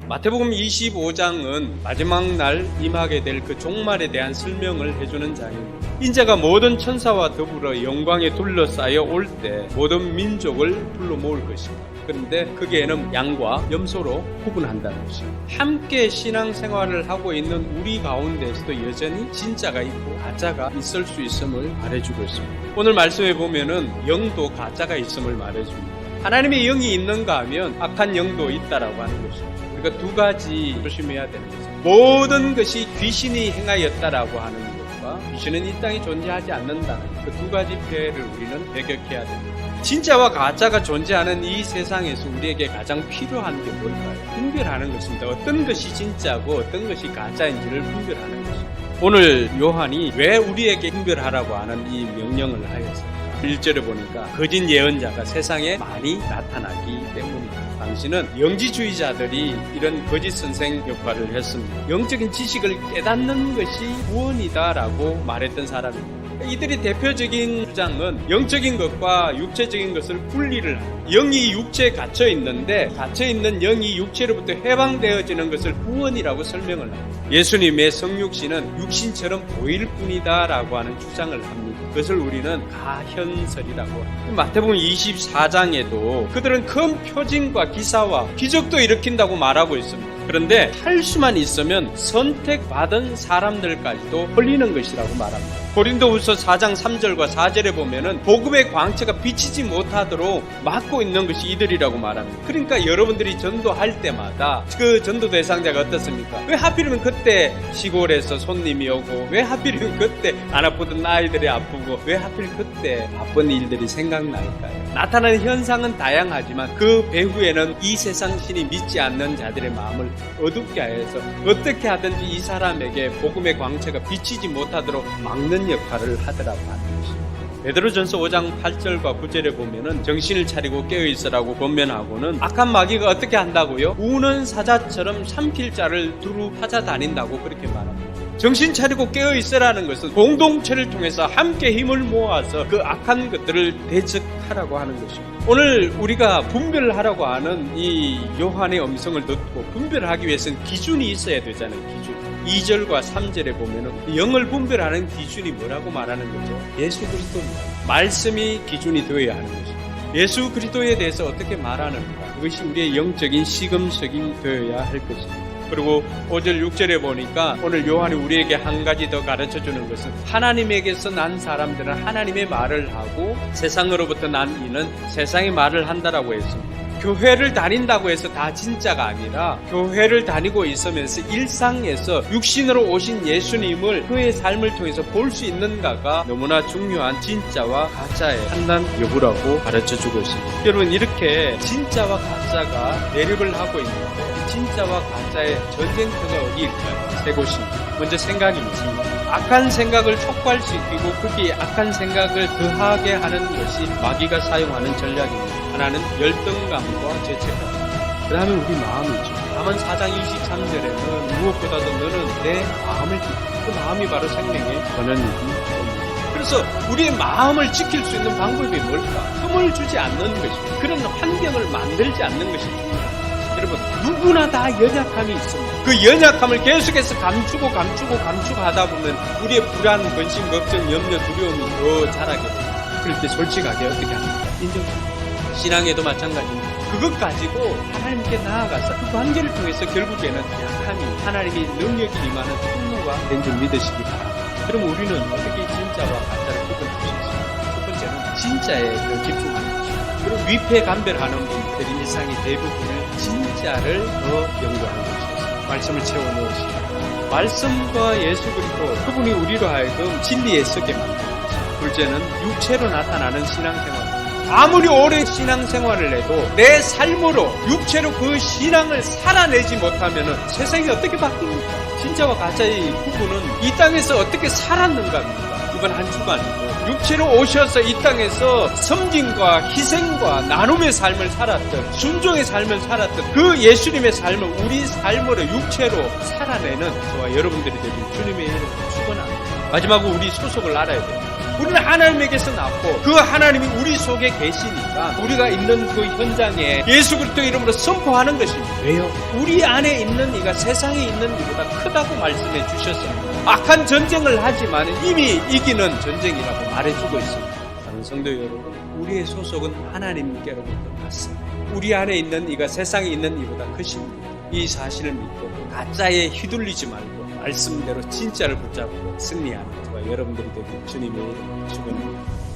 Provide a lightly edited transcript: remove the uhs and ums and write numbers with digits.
마태복음 25장은 마지막 날 임하게 될 그 종말에 대한 설명을 해주는 장입니다. 인자가 모든 천사와 더불어 영광에 둘러싸여 올 때 모든 민족을 불러 모을 것입니다. 그런데 거기에는 양과 염소로 구분한다는 것입니다. 함께 신앙생활을 하고 있는 우리 가운데서도 여전히 진짜가 있고 가짜가 있을 수 있음을 말해주고 있습니다. 오늘 말씀에 보면은 영도 가짜가 있음을 말해줍니다. 하나님의 영이 있는가 하면 악한 영도 있다라고 하는 것입니다. 그러니까 두 가지 조심해야 되는 것입니다. 모든 것이 귀신이 행하였다라고 하는 것과 귀신은 이 땅에 존재하지 않는다는 그 두 가지 표현을 우리는 배격해야 됩니다. 진짜와 가짜가 존재하는 이 세상에서 우리에게 가장 필요한 게 뭘까요? 분별하는 것입니다. 어떤 것이 진짜고 어떤 것이 가짜인지를 분별하는 것입니다. 오늘 요한이 왜 우리에게 분별하라고 하는 이 명령을 하였어요? 1절에 보니까 거짓 예언자가 세상에 많이 나타나기 때문이다. 당시는 영지주의자들이 이런 거짓 선생 역할을 했습니다. 영적인 지식을 깨닫는 것이 구원이다라고 말했던 사람입니다. 이들의 대표적인 주장은 영적인 것과 육체적인 것을 분리를 합니다. 영이 육체에 갇혀 있는데 갇혀 있는 영이 육체로부터 해방되어지는 것을 구원이라고 설명을 합니다. 예수님의 성육신은 육신처럼 보일 뿐이다라고 하는 주장을 합니다. 그것을 우리는 가현설이라고 합니다. 마태복음 24장에도 그들은 큰 표징과 기사와 기적도 일으킨다고 말하고 있습니다. 그런데 할 수만 있으면 선택받은 사람들까지도 홀리는 것이라고 말합니다. 고린도후서 4장 3절과 4절에 보면은 복음의 광채가 비치지 못하도록 막고 있는 것이 이들이라고 말합니다. 그러니까 여러분들이 전도할 때마다 그 전도 대상자가 어떻습니까? 왜 하필이면 그때 시골에서 손님이 오고, 왜 하필이면 그때 안 아프던 아이들이 아프고, 왜 하필 그때 바쁜 일들이 생각날까요? 나타나는 현상은 다양하지만 그 배후에는 이 세상 신이 믿지 않는 자들의 마음을 어둡게 하여서 어떻게 하든지 이 사람에게 복음의 광채가 비치지 못하도록 막는 역할을 하더라고 하는 것입니다. 베드로전서 5장 8절과 9절에 보면은 정신을 차리고 깨어있으라고 권면하고는 악한 마귀가 어떻게 한다고요? 우는 사자처럼 삼킬 자를 두루 찾아다닌다고 그렇게 말합니다. 정신 차리고 깨어있으라는 것은 공동체를 통해서 함께 힘을 모아서 그 악한 것들을 대적하라고 하는 것입니다. 오늘 우리가 분별하라고 하는 이 요한의 음성을 듣고 분별하기 위해서는 기준이 있어야 되잖아요. 기준. 2절과 3절에 보면은 영을 분별하는 기준이 뭐라고 말하는 거죠? 예수 그리스도입니다. 말씀이 기준이 되어야 하는 것입니다. 예수 그리스도에 대해서 어떻게 말하는가? 그것이 우리의 영적인 시금석이 되어야 할 것입니다. 그리고 5절 6절에 보니까 오늘 요한이 우리에게 한 가지 더 가르쳐주는 것은 하나님에게서 난 사람들은 하나님의 말을 하고 세상으로부터 난 이는 세상의 말을 한다라고 했습니다. 교회를 다닌다고 해서 다 진짜가 아니라 교회를 다니고 있으면서 일상에서 육신으로 오신 예수님을 그의 삶을 통해서 볼 수 있는가가 너무나 중요한 진짜와 가짜의 판단 여부라고 가르쳐주고 있습니다. 여러분, 이렇게 진짜와 가짜가 대립을 하고 있는데 진짜와 가짜의 전쟁터가 어디일까요? 세 곳입니다. 먼저 생각입니다. 악한 생각을 촉발시키고 거기에 악한 생각을 더하게 하는 것이 마귀가 사용하는 전략입니다. 하나는 열등감과 죄책감. 그 다음에 우리 마음이죠. 다만 4장 23절에는 무엇보다도 너는 내 마음을 지키고 그 마음이 바로 생명의 근원이기. 그래서 우리의 마음을 지킬 수 있는 방법이 뭘까? 흠을 주지 않는 것입니다. 그런 환경을 만들지 않는 것입니다. 여러분, 누구나 다 연약함이 있습니다. 그 연약함을 계속해서 감추고 하다 보면 우리의 불안, 근심, 걱정, 염려, 두려움이 더 자라게 됩니다. 그럴 때 솔직하게 어떻게 합니까? 인정합니다. 신앙에도 마찬가지입니다. 그것 가지고 하나님께 나아가서 그 관계를 통해서 결국에는 약함이 하나님의 능력이 임하는 통로가 된 줄 믿으시기 바랍니다. 그럼 우리는 어떻게 진짜와 가짜를 구분할 수 있습니까? 첫 번째는 진짜에 더 집중하는 것입니다. 그리고 위패 감별하는 분들이 일상의 대부분을 진짜를 더 연구하는 것입니다. 말씀을 채워넣으시고 말씀과 예수 그리스도 그분이 우리로 하여금 진리에 서게 만듭니다. 둘째는 육체로 나타나는 신앙생활. 아무리 오래 신앙생활을 해도 내 삶으로 육체로 그 신앙을 살아내지 못하면 세상이 어떻게 바뀝니까? 진짜와 가짜의 부분은 이 땅에서 어떻게 살았는가입니다. 이번 한 주간이고 육체로 오셔서 이 땅에서 섬김과 희생과 나눔의 삶을 살았던, 순종의 삶을 살았던 그 예수님의 삶을 우리 삶으로 육체로 살아내는 저와 여러분들이 되길 주님의 이름으로 축원합니다. 마지막으로 우리 소속을 알아야 됩니다. 우리는 하나님에게서 낳고 그 하나님이 우리 속에 계시니까 우리가 있는 그 현장에 예수 그리스도의 이름으로 선포하는 것입니다. 왜요? 우리 안에 있는 이가 세상에 있는 이보다 크다고 말씀해 주셨습니다. 악한 전쟁을 하지만 이미 이기는 전쟁이라고 말해주고 있습니다. 사랑하는 성도 여러분, 우리의 소속은 하나님께로부터 났습니다. 우리 안에 있는 이가 세상에 있는 이보다 크십니다. 이 사실을 믿고 가짜에 휘둘리지 말고 말씀대로 진짜를 붙잡고 승리하는 저와 여러분들이 되길 주님의 축원합니다.